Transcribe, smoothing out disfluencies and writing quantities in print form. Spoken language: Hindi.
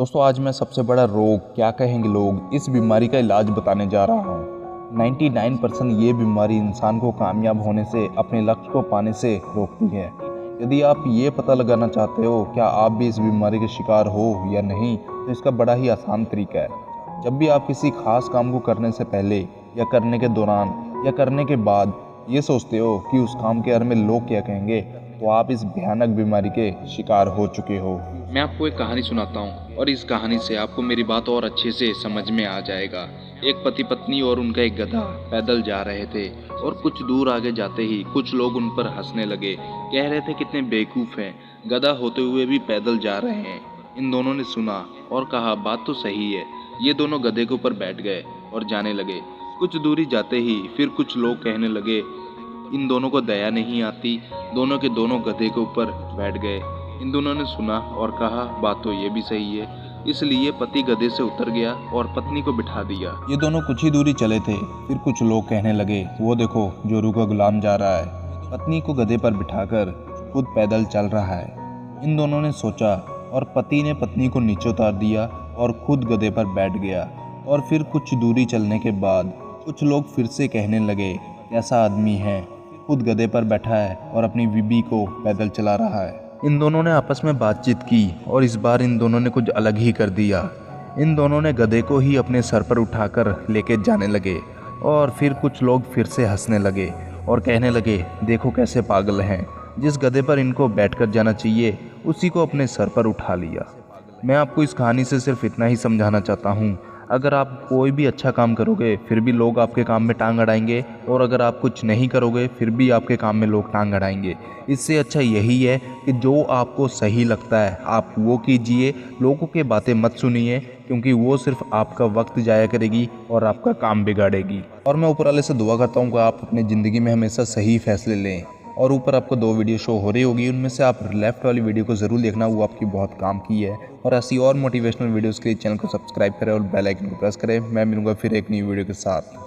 दोस्तों आज मैं सबसे बड़ा रोग क्या कहेंगे लोग इस बीमारी का इलाज बताने जा रहा हूँ। 99% ये बीमारी इंसान को कामयाब होने से अपने लक्ष्य को पाने से रोकती है। यदि आप ये पता लगाना चाहते हो क्या आप भी इस बीमारी के शिकार हो या नहीं, तो इसका बड़ा ही आसान तरीका है। जब भी आप किसी खास काम को करने से पहले या करने के दौरान या करने के बाद ये सोचते हो कि उस काम के बारे में लोग क्या कहेंगे, तो आप इस भयानक बीमारी के शिकार हो चुके हो। मैं आपको एक कहानी सुनाता हूँ और इस कहानी से आपको मेरी बात और अच्छे से समझ में आ जाएगा। एक पति पत्नी और उनका एक गधा पैदल जा रहे थे और कुछ दूर आगे जाते ही कुछ लोग उन पर हंसने लगे। कह रहे थे कितने बेवकूफ हैं, गधा होते हुए भी पैदल जा रहे हैं। इन दोनों ने सुना और कहा बात तो सही है। ये दोनों गधे के ऊपर बैठ गए और जाने लगे। कुछ दूरी जाते ही फिर कुछ लोग कहने लगे इन दोनों को दया नहीं आती। दोनों के दोनों गधे के ऊपर बैठ गए। इन दोनों ने सुना और कहा बात तो ये भी सही है। इसलिए पति गधे से उतर गया और पत्नी को बिठा दिया। ये दोनों कुछ ही दूरी चले थे, फिर कुछ लोग कहने लगे वो देखो जोरू का गुलाम जा रहा है, पत्नी को गधे पर बिठाकर खुद पैदल चल रहा है। इन दोनों ने सोचा और पति ने पत्नी को नीचे उतार दिया और खुद गधे पर बैठ गया। और फिर कुछ दूरी चलने के बाद कुछ लोग फिर से कहने लगे कैसा आदमी है, खुद गधे पर बैठा है और अपनी बीबी को पैदल चला रहा है। इन दोनों ने आपस में बातचीत की और इस बार इन दोनों ने कुछ अलग ही कर दिया। इन दोनों ने गधे को ही अपने सर पर उठाकर लेके जाने लगे। और फिर कुछ लोग फिर से हंसने लगे और कहने लगे देखो कैसे पागल हैं, जिस गधे पर इनको बैठकर जाना चाहिए उसी को अपने सर पर उठा लिया। मैं आपको इस कहानी से सिर्फ इतना ही समझाना चाहता हूँ, अगर आप कोई भी अच्छा काम करोगे फिर भी लोग आपके काम में टांग अड़ाएंगे, और अगर आप कुछ नहीं करोगे फिर भी आपके काम में लोग टांग अड़ाएंगे। इससे अच्छा यही है कि जो आपको सही लगता है आप वो कीजिए, लोगों के बातें मत सुनिए, क्योंकि वो सिर्फ आपका वक्त जाया करेगी और आपका काम बिगाड़ेगी। और मैं ऊपर वाले से दुआ करता हूँ कि आप अपनी ज़िंदगी में हमेशा सही फैसले लें। और ऊपर आपको 2 वीडियो शो हो रही होगी, उनमें से आप लेफ्ट वाली वीडियो को ज़रूर देखना, वो आपकी बहुत काम की है। और ऐसी और मोटिवेशनल वीडियोस के लिए चैनल को सब्सक्राइब करें और बेल आइकन को प्रेस करें। मैं मिलूंगा फिर एक नई वीडियो के साथ।